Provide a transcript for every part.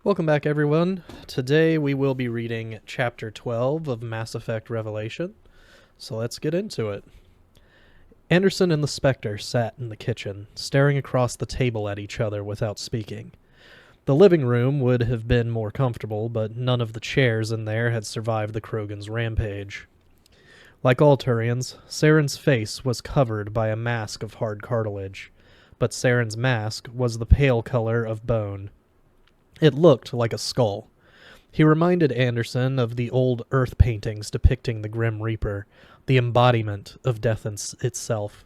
Welcome back, everyone. Today we will be reading Chapter 12 of Mass Effect Revelation, so let's get into it. Anderson and the Spectre sat in the kitchen, staring across the table at each other without speaking. The living room would have been more comfortable, but none of the chairs in there had survived the Krogan's rampage. Like all Turians, Saren's face was covered by a mask of hard cartilage, but Saren's mask was the pale color of bone. It looked like a skull. He reminded Anderson of the old Earth paintings depicting the Grim Reaper, the embodiment of death itself.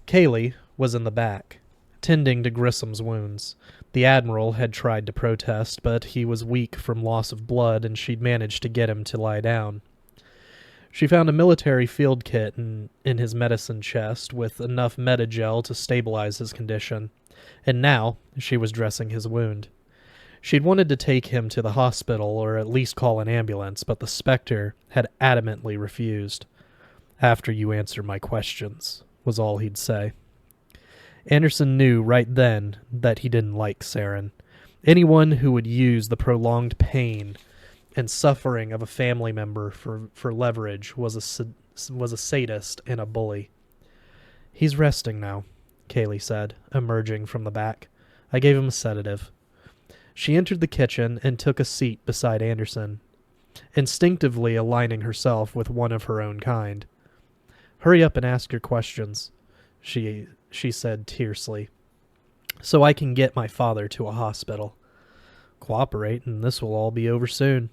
Kaylee was in the back, tending to Grissom's wounds. The Admiral had tried to protest, but he was weak from loss of blood, and she'd managed to get him to lie down. She found a military field kit in his medicine chest with enough Metagel to stabilize his condition, and now she was dressing his wound. She'd wanted to take him to the hospital or at least call an ambulance, but the Spectre had adamantly refused. "After you answer my questions," was all he'd say. Anderson knew right then that he didn't like Saren. Anyone who would use the prolonged pain and suffering of a family member for leverage was a sadist and a bully. "He's resting now," Kaylee said, emerging from the back. "I gave him a sedative." She entered the kitchen and took a seat beside Anderson, instinctively aligning herself with one of her own kind. "Hurry up and ask your questions," she said tersely, "so I can get my father to a hospital." "Cooperate and this will all be over soon,"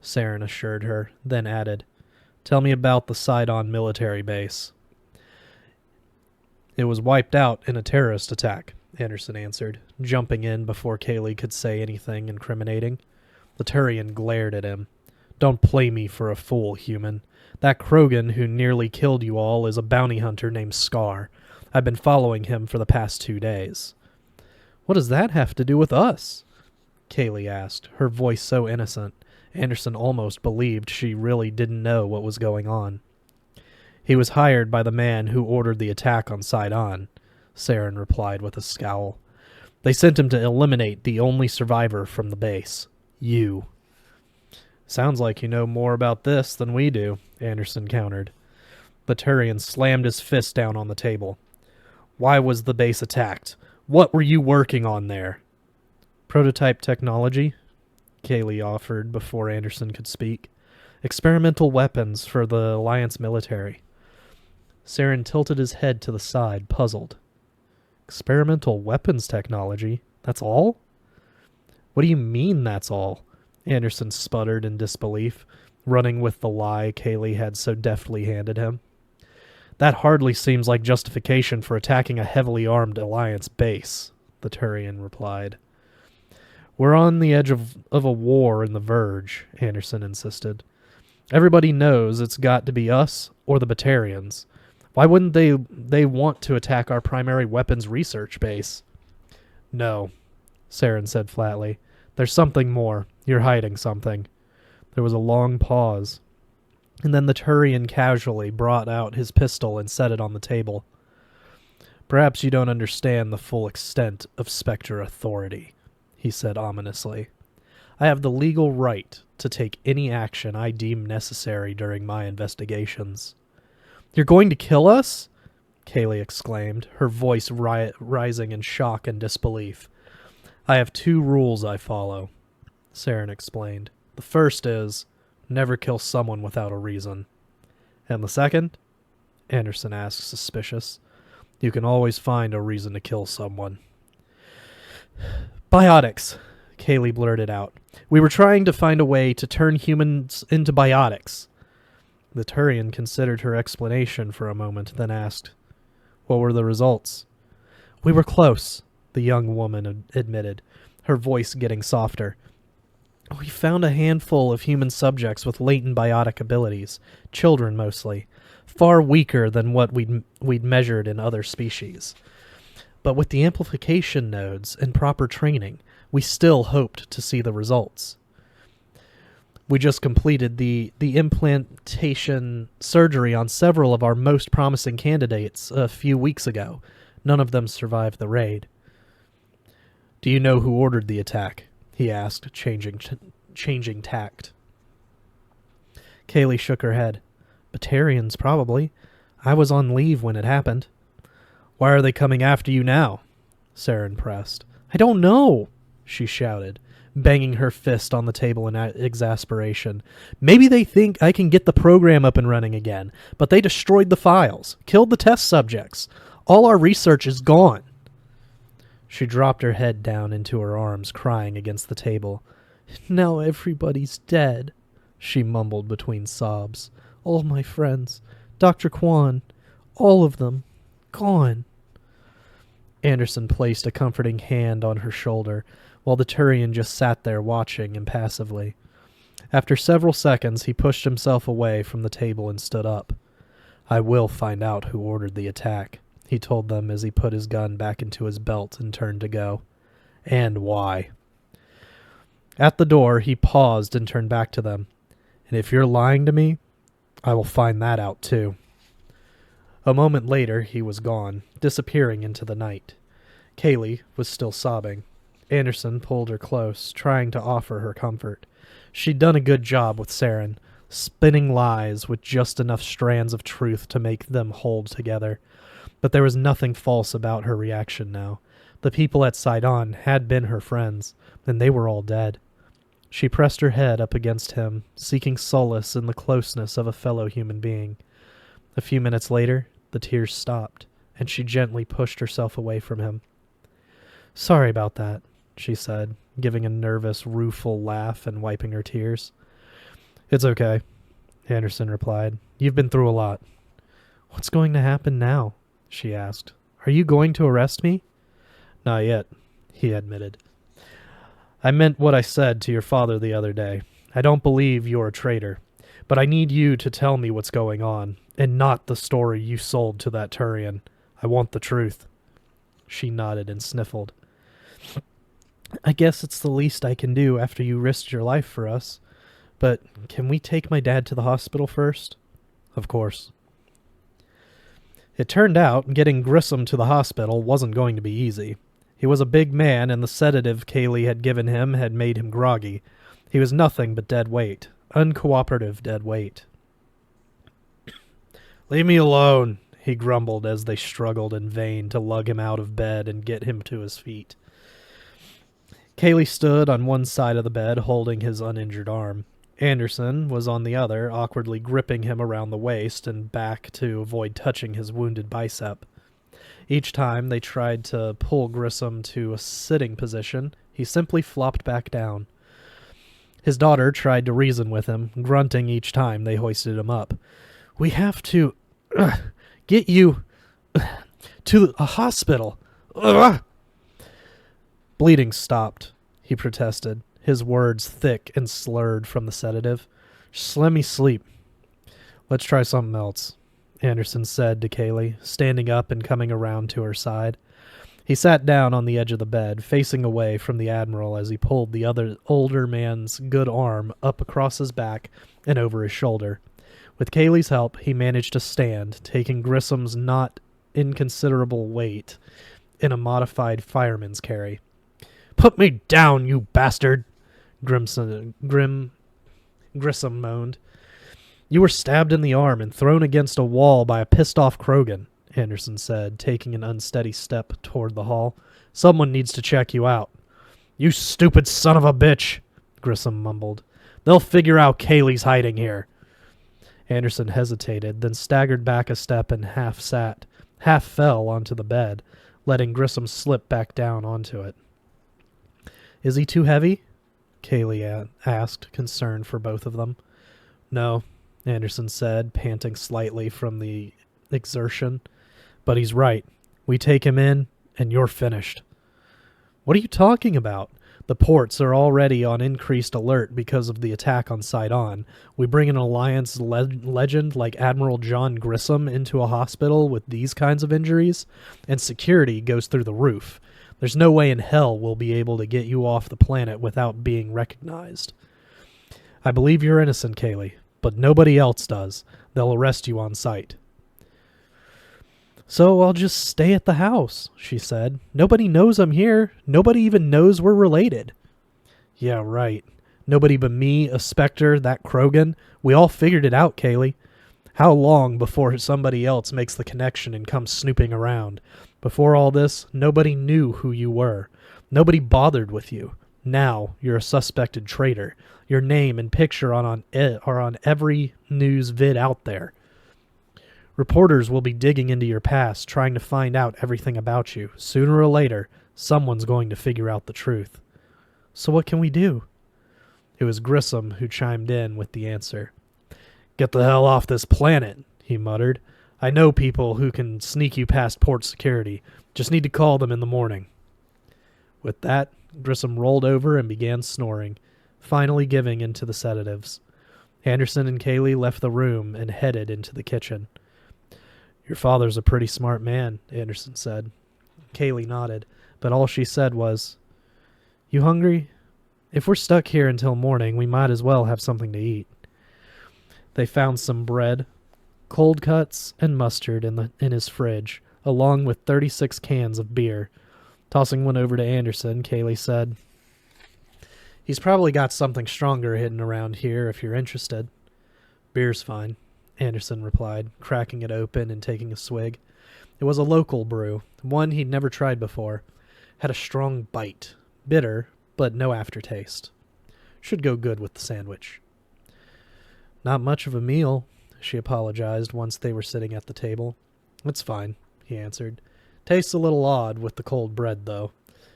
Saren assured her, then added, "Tell me about the Sidon military base." "It was wiped out in a terrorist attack," Anderson answered, jumping in before Kaylee could say anything incriminating. The Turian glared at him. "Don't play me for a fool, human. That Krogan who nearly killed you all is a bounty hunter named Scar. I've been following him for the past 2 days." "What does that have to do with us?" Kaylee asked, her voice so innocent, Anderson almost believed she really didn't know what was going on. "He was hired by the man who ordered the attack on Sidon," Saren replied with a scowl. "They sent him to eliminate the only survivor from the base. You." "Sounds like you know more about this than we do," Anderson countered. The Turian slammed his fist down on the table. "Why was the base attacked? What were you working on there?" "Prototype technology," Kaylee offered before Anderson could speak. "Experimental weapons for the Alliance military." Saren tilted his head to the side, puzzled. "Experimental weapons technology? That's all?" "What do you mean, that's all?" Anderson sputtered in disbelief, running with the lie Kaylee had so deftly handed him. "That hardly seems like justification for attacking a heavily armed Alliance base," the Turian replied. "We're on the edge of a war in the Verge," Anderson insisted. "Everybody knows it's got to be us or the Batarians. Why wouldn't they want to attack our primary weapons research base?" "No," Saren said flatly. "There's something more. You're hiding something." There was a long pause, and then the Turian casually brought out his pistol and set it on the table. "Perhaps you don't understand the full extent of Spectre authority," he said ominously. "I have the legal right to take any action I deem necessary during my investigations." "You're going to kill us?" Kaylee exclaimed, her voice rising in shock and disbelief. "I have 2 rules I follow," Saren explained. "The first is, never kill someone without a reason." "And the second?" Anderson asked, suspicious. "You can always find a reason to kill someone." "Biotics," Kaylee blurted out. "We were trying to find a way to turn humans into biotics." The Turian considered her explanation for a moment, then asked, "What were the results?" "We were close," the young woman admitted, her voice getting softer. "We found a handful of human subjects with latent biotic abilities, children mostly, far weaker than what we'd measured in other species. But with the amplification nodes and proper training, we still hoped to see the results. We just completed the implantation surgery on several of our most promising candidates a few weeks ago. None of them survived the raid." "Do you know who ordered the attack?" he asked, changing tact. Kaylee shook her head. Batarians, probably. I was on leave when it happened. Why are they coming after you now? Saren pressed. I don't know, she shouted, banging her fist on the table in exasperation. Maybe they think I can get the program up and running again, but they destroyed the files, killed the test subjects. All our research is gone. She dropped her head down into her arms, crying against the table. Now everybody's dead, she mumbled between sobs. All my friends, Dr. Kwan, all of them, gone. Anderson placed a comforting hand on her shoulder, while the Turian just sat there watching impassively. After several seconds, he pushed himself away from the table and stood up. I will find out who ordered the attack, he told them as he put his gun back into his belt and turned to go. And why. At the door, he paused and turned back to them. And if you're lying to me, I will find that out too. A moment later, he was gone, disappearing into the night. Kaylee was still sobbing. Anderson pulled her close, trying to offer her comfort. She'd done a good job with Saren, spinning lies with just enough strands of truth to make them hold together. But there was nothing false about her reaction now. The people at Sidon had been her friends, and they were all dead. She pressed her head up against him, seeking solace in the closeness of a fellow human being. A few minutes later, the tears stopped, and she gently pushed herself away from him. Sorry about that, she said, giving a nervous, rueful laugh and wiping her tears. It's okay, Anderson replied. You've been through a lot. What's going to happen now? She asked. Are you going to arrest me? Not yet, he admitted. I meant what I said to your father the other day. I don't believe you're a traitor, but I need you to tell me what's going on, and not the story you sold to that Turian. I want the truth. She nodded and sniffled. I guess it's the least I can do after you risked your life for us. But can we take my dad to the hospital first? Of course. It turned out getting Grissom to the hospital wasn't going to be easy. He was a big man, and the sedative Kaylee had given him had made him groggy. He was nothing but dead weight. Uncooperative dead weight. Leave me alone, he grumbled as they struggled in vain to lug him out of bed and get him to his feet. Kaylee stood on one side of the bed, holding his uninjured arm. Anderson was on the other, awkwardly gripping him around the waist and back to avoid touching his wounded bicep. Each time they tried to pull Grissom to a sitting position, he simply flopped back down. His daughter tried to reason with him, grunting each time they hoisted him up. We have to get you to a hospital. Bleeding stopped, he protested, his words thick and slurred from the sedative. Just let me sleep. Let's try something else, Anderson said to Kaylee, standing up and coming around to her side. He sat down on the edge of the bed, facing away from the Admiral as he pulled the other older man's good arm up across his back and over his shoulder. With Kaylee's help, he managed to stand, taking Grissom's not inconsiderable weight in a modified fireman's carry. Put me down, you bastard, Grissom moaned. You were stabbed in the arm and thrown against a wall by a pissed-off Krogan, Anderson said, taking an unsteady step toward the hall. Someone needs to check you out. You stupid son of a bitch, Grissom mumbled. They'll figure out Kaylee's hiding here. Anderson hesitated, then staggered back a step and half fell onto the bed, letting Grissom slip back down onto it. Is he too heavy? Kaylee asked, concerned for both of them. No, Anderson said, panting slightly from the exertion. But he's right. We take him in, and you're finished. What are you talking about? The ports are already on increased alert because of the attack on Sidon. We bring an Alliance legend like Admiral John Grissom into a hospital with these kinds of injuries, and security goes through the roof. There's no way in hell we'll be able to get you off the planet without being recognized. I believe you're innocent, Kaylee, but nobody else does. They'll arrest you on sight. So I'll just stay at the house, she said. Nobody knows I'm here. Nobody even knows we're related. Yeah, right. Nobody but me, a Spectre, that Krogan. We all figured it out, Kaylee. How long before somebody else makes the connection and comes snooping around? Before all this, nobody knew who you were. Nobody bothered with you. Now, you're a suspected traitor. Your name and picture are on every news vid out there. Reporters will be digging into your past, trying to find out everything about you. Sooner or later, someone's going to figure out the truth. So what can we do? It was Grissom who chimed in with the answer. Get the hell off this planet, he muttered. I know people who can sneak you past port security. Just need to call them in the morning. With that, Grissom rolled over and began snoring, finally giving in to the sedatives. Anderson and Kaylee left the room and headed into the kitchen. Your father's a pretty smart man, Anderson said. Kaylee nodded, but all she said was, You hungry? If we're stuck here until morning, we might as well have something to eat. They found some bread, cold cuts, and mustard in his fridge, along with 36 cans of beer. Tossing one over to Anderson, Kaylee said, He's probably got something stronger hidden around here if you're interested. Beer's fine, Anderson replied, cracking it open and taking a swig. It was a local brew, one he'd never tried before. Had a strong bite, bitter, but no aftertaste. Should go good with the sandwich. Not much of a meal, she apologized once they were sitting at the table. It's fine, he answered. Tastes a little odd with the cold bread, though.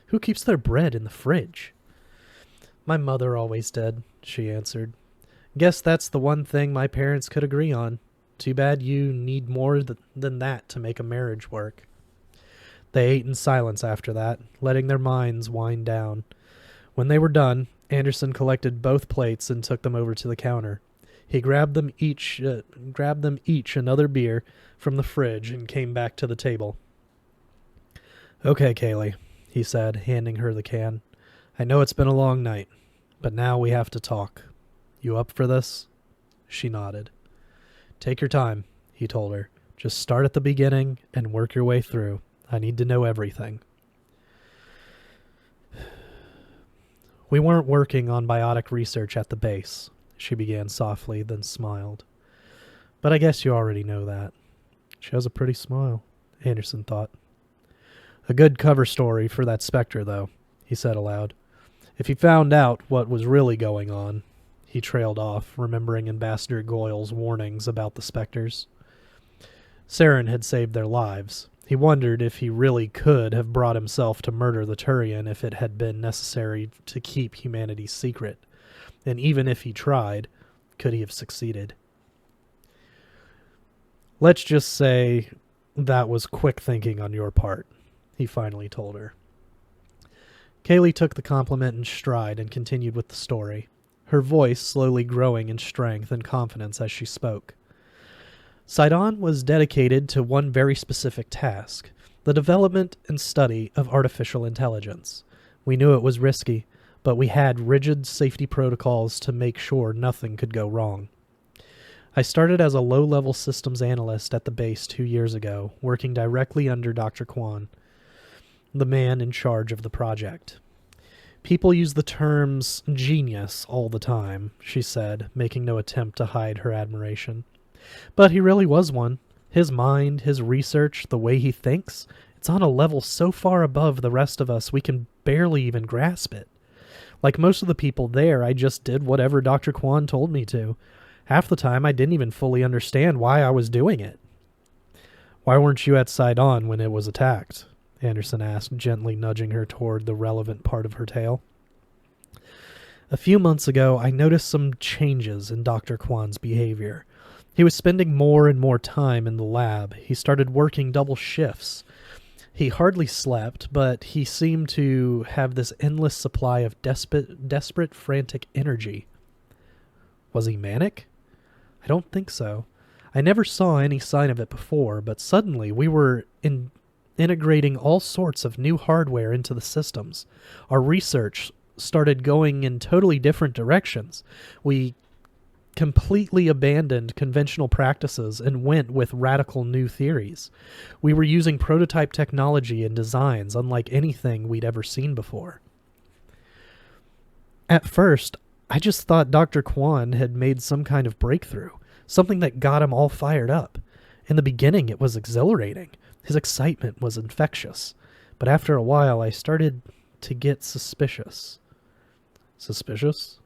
Who keeps their bread in the fridge? My mother always did, she answered. Guess that's the one thing my parents could agree on. Too bad you need more than that to make a marriage work. They ate in silence after that, letting their minds wind down. When they were done, Anderson collected both plates and took them over to the counter. He grabbed them each another beer from the fridge and came back to the table. Okay, Kaylee, he said, handing her the can. I know it's been a long night, but now we have to talk. You up for this? She nodded. Take your time, he told her. Just start at the beginning and work your way through. I need to know everything. We weren't working on biotic research at the base, she began softly, then smiled. But I guess you already know that. She has a pretty smile, Anderson thought. A good cover story for that Spectre, though, he said aloud. If he found out what was really going on, he trailed off, remembering Ambassador Goyle's warnings about the Spectres. Saren had saved their lives. He wondered if he really could have brought himself to murder the Turian if it had been necessary to keep humanity's secret. And even if he tried, could he have succeeded? Let's just say that was quick thinking on your part, he finally told her. Kaylee took the compliment in stride and continued with the story, her voice slowly growing in strength and confidence as she spoke. Sidon was dedicated to one very specific task, the development and study of artificial intelligence. We knew it was risky, but we had rigid safety protocols to make sure nothing could go wrong. I started as a low-level systems analyst at the base 2 years ago, working directly under Dr. Kwan, the man in charge of the project. People use the terms genius all the time, she said, making no attempt to hide her admiration. But he really was one. His mind, his research, the way he thinks, it's on a level so far above the rest of us we can barely even grasp it. Like most of the people there, I just did whatever Dr. Kwan told me to. Half the time, I didn't even fully understand why I was doing it. Why weren't you at Sidon when it was attacked? Anderson asked, gently nudging her toward the relevant part of her tale. A few months ago, I noticed some changes in Dr. Kwan's behavior. He was spending more and more time in the lab. He started working double shifts. He hardly slept, but he seemed to have this endless supply of desperate, frantic energy. Was he manic? I don't think so. I never saw any sign of it before, but suddenly we were integrating all sorts of new hardware into the systems. Our research started going in totally different directions. We completely abandoned conventional practices and went with radical new theories. We were using prototype technology and designs unlike anything we'd ever seen before. At first, I just thought Dr. Kwan had made some kind of breakthrough, something that got him all fired up. In the beginning, it was exhilarating. His excitement was infectious. But after a while, I started to get suspicious. Suspicious?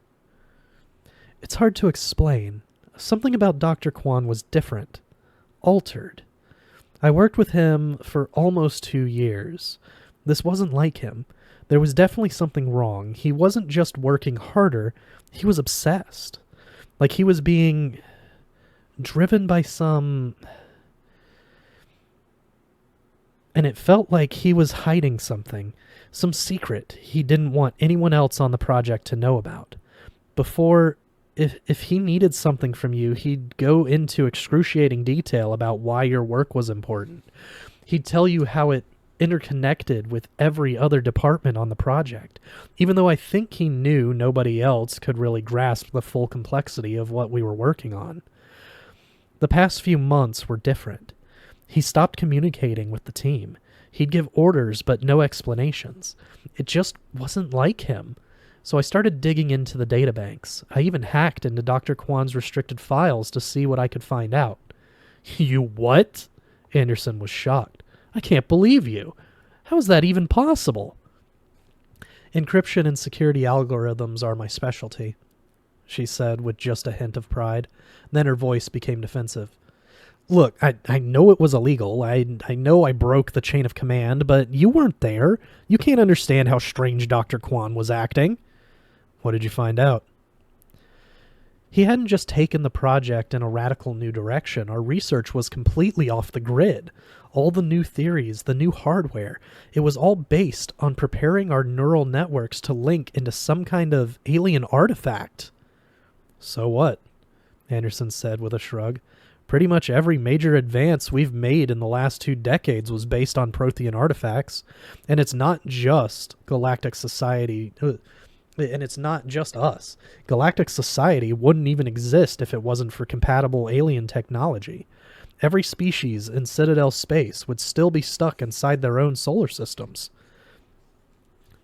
It's hard to explain. Something about Dr. Kwan was different. Altered. I worked with him for almost 2 years. This wasn't like him. There was definitely something wrong. He wasn't just working harder, he was obsessed. Like he was being driven by some... And it felt like he was hiding something, some secret he didn't want anyone else on the project to know about. Before, if he needed something from you, he'd go into excruciating detail about why your work was important. He'd tell you how it interconnected with every other department on the project, even though I think he knew nobody else could really grasp the full complexity of what we were working on. The past few months were different. He stopped communicating with the team. He'd give orders, but no explanations. It just wasn't like him. So I started digging into the databanks. I even hacked into Dr. Kwan's restricted files to see what I could find out. You what? Anderson was shocked. I can't believe you. How is that even possible? Encryption and security algorithms are my specialty, she said with just a hint of pride. Then her voice became defensive. Look, I know it was illegal. I know I broke the chain of command, but you weren't there. You can't understand how strange Dr. Kwan was acting. What did you find out? He hadn't just taken the project in a radical new direction. Our research was completely off the grid. All the new theories, the new hardware, it was all based on preparing our neural networks to link into some kind of alien artifact. So what? Anderson said with a shrug. Pretty much every major advance we've made in the last 2 decades was based on Prothean artifacts. And it's not just Galactic Society, and it's not just us. Galactic Society wouldn't even exist if it wasn't for compatible alien technology. Every species in Citadel space would still be stuck inside their own solar systems.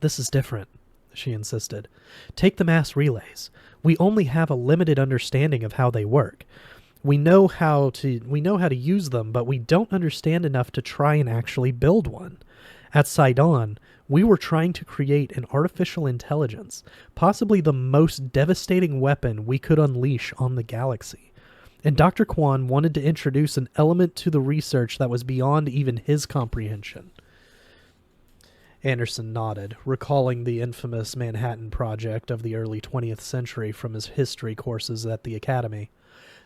This is different, she insisted. Take the mass relays. We only have a limited understanding of how they work. We know how to use them, but we don't understand enough to try and actually build one. At Sidon, we were trying to create an artificial intelligence, possibly the most devastating weapon we could unleash on the galaxy. And Dr. Kwan wanted to introduce an element to the research that was beyond even his comprehension. Anderson nodded, recalling the infamous Manhattan Project of the early 20th century from his history courses at the Academy.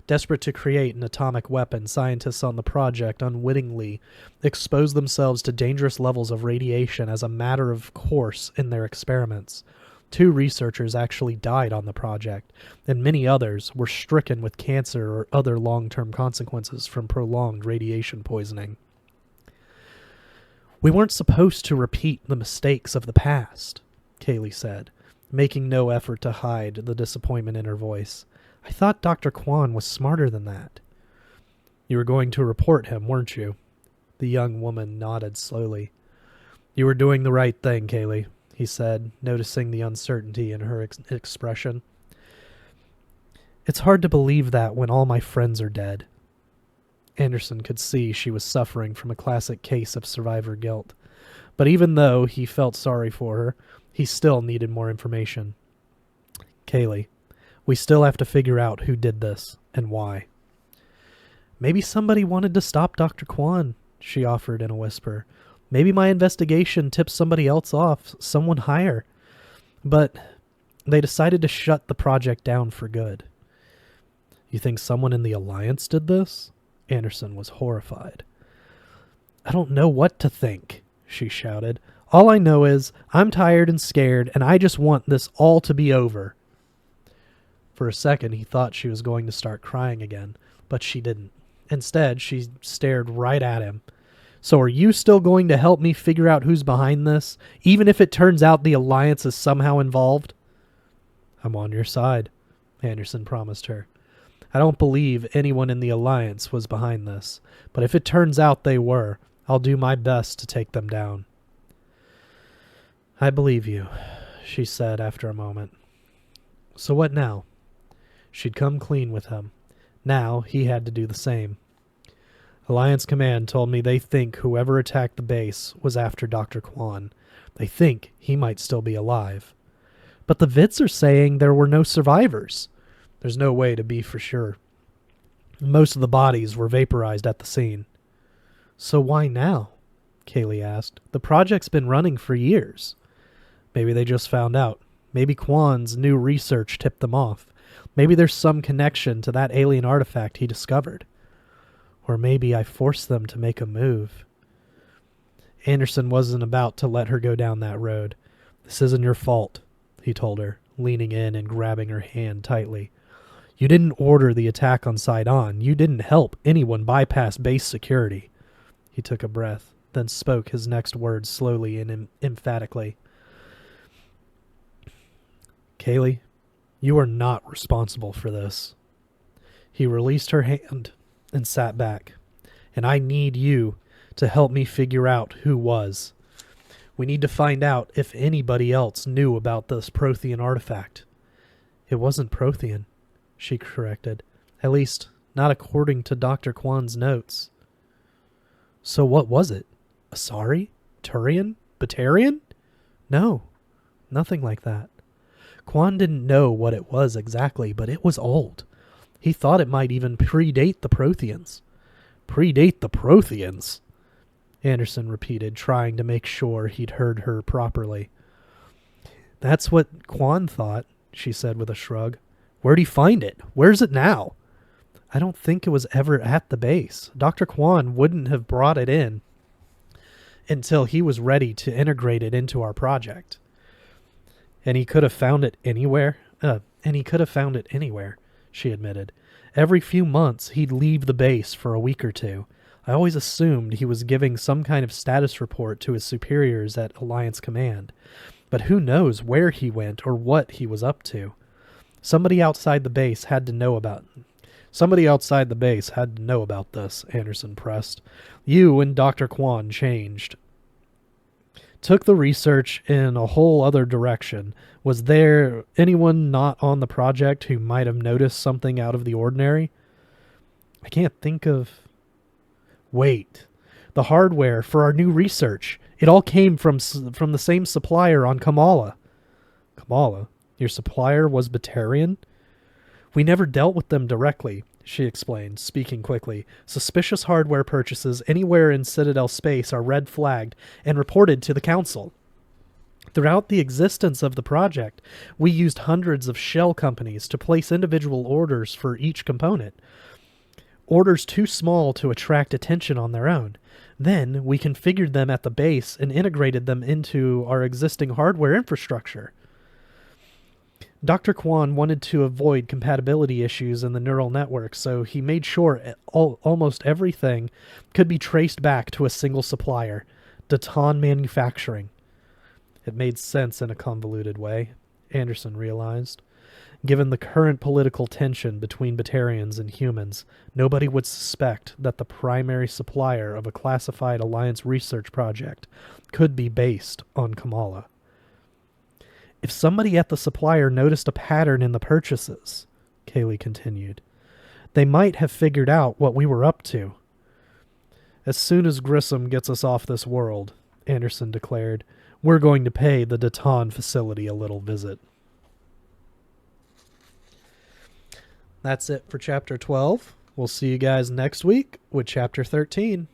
Desperate to create an atomic weapon, scientists on the project unwittingly exposed themselves to dangerous levels of radiation as a matter of course in their experiments. 2 researchers actually died on the project, and many others were stricken with cancer or other long-term consequences from prolonged radiation poisoning. We weren't supposed to repeat the mistakes of the past, Kaylee said, making no effort to hide the disappointment in her voice. I thought Dr. Kwan was smarter than that. You were going to report him, weren't you? The young woman nodded slowly. You were doing the right thing, Kaylee, he said, noticing the uncertainty in her expression. It's hard to believe that when all my friends are dead. Anderson could see she was suffering from a classic case of survivor guilt. But even though he felt sorry for her, he still needed more information. Kaylee, we still have to figure out who did this and why. Maybe somebody wanted to stop Dr. Kwan, she offered in a whisper. Maybe my investigation tipped somebody else off, someone higher. But they decided to shut the project down for good. You think someone in the Alliance did this? Anderson was horrified. I don't know what to think, she shouted. All I know is I'm tired and scared, and I just want this all to be over. For a second, he thought she was going to start crying again, but she didn't. Instead, she stared right at him. So are you still going to help me figure out who's behind this, even if it turns out the Alliance is somehow involved? I'm on your side, Anderson promised her. I don't believe anyone in the Alliance was behind this, but if it turns out they were, I'll do my best to take them down. I believe you, she said after a moment. So what now? She'd come clean with him. Now he had to do the same. Alliance Command told me they think whoever attacked the base was after Dr. Kwan. They think he might still be alive. But the Vits are saying there were no survivors. There's no way to be for sure. Most of the bodies were vaporized at the scene. So why now? Kaylee asked. The project's been running for years. Maybe they just found out. Maybe Kwan's new research tipped them off. Maybe there's some connection to that alien artifact he discovered. Or maybe I forced them to make a move. Anderson wasn't about to let her go down that road. This isn't your fault, he told her, leaning in and grabbing her hand tightly. You didn't order the attack on Sidon. You didn't help anyone bypass base security. He took a breath, then spoke his next words slowly and emphatically. Kaylee, you are not responsible for this. He released her hand and sat back. And I need you to help me figure out who was. We need to find out if anybody else knew about this Prothean artifact. It wasn't Prothean, she corrected. At least, not according to Dr. Kwan's notes. So what was it? Asari? Turian? Batarian? No, nothing like that. Kwan didn't know what it was exactly, but it was old. He thought it might even predate the Protheans. Predate the Protheans? Anderson repeated, trying to make sure he'd heard her properly. That's what Kwan thought, she said with a shrug. Where'd he find it? Where's it now? I don't think it was ever at the base. Dr. Kwan wouldn't have brought it in until he was ready to integrate it into our project. And he could have found it anywhere, she admitted. Every few months, he'd leave the base for a week or two. I always assumed he was giving some kind of status report to his superiors at Alliance Command. But who knows where he went or what he was up to. Somebody outside the base had to know about this, Anderson pressed. You and Dr. Kwan changed. Took the research in a whole other direction. Was there anyone not on the project who might have noticed something out of the ordinary? I can't think of... Wait. The hardware for our new research. It all came from the same supplier on Kamala. Kamala? Your supplier was Batarian? We never dealt with them directly, she explained, speaking quickly. Suspicious hardware purchases anywhere in Citadel space are red flagged and reported to the Council. Throughout the existence of the project, we used hundreds of shell companies to place individual orders for each component. Orders too small to attract attention on their own. Then we configured them at the base and integrated them into our existing hardware infrastructure. Dr. Kwan wanted to avoid compatibility issues in the neural network, so he made sure almost everything could be traced back to a single supplier, Daton Manufacturing. It made sense in a convoluted way, Anderson realized. Given the current political tension between Batarians and humans, nobody would suspect that the primary supplier of a classified Alliance research project could be based on Kamala. If somebody at the supplier noticed a pattern in the purchases, Kaylee continued, they might have figured out what we were up to. As soon as Grissom gets us off this world, Anderson declared, we're going to pay the Daton facility a little visit. That's it for Chapter 12. We'll see you guys next week with Chapter 13.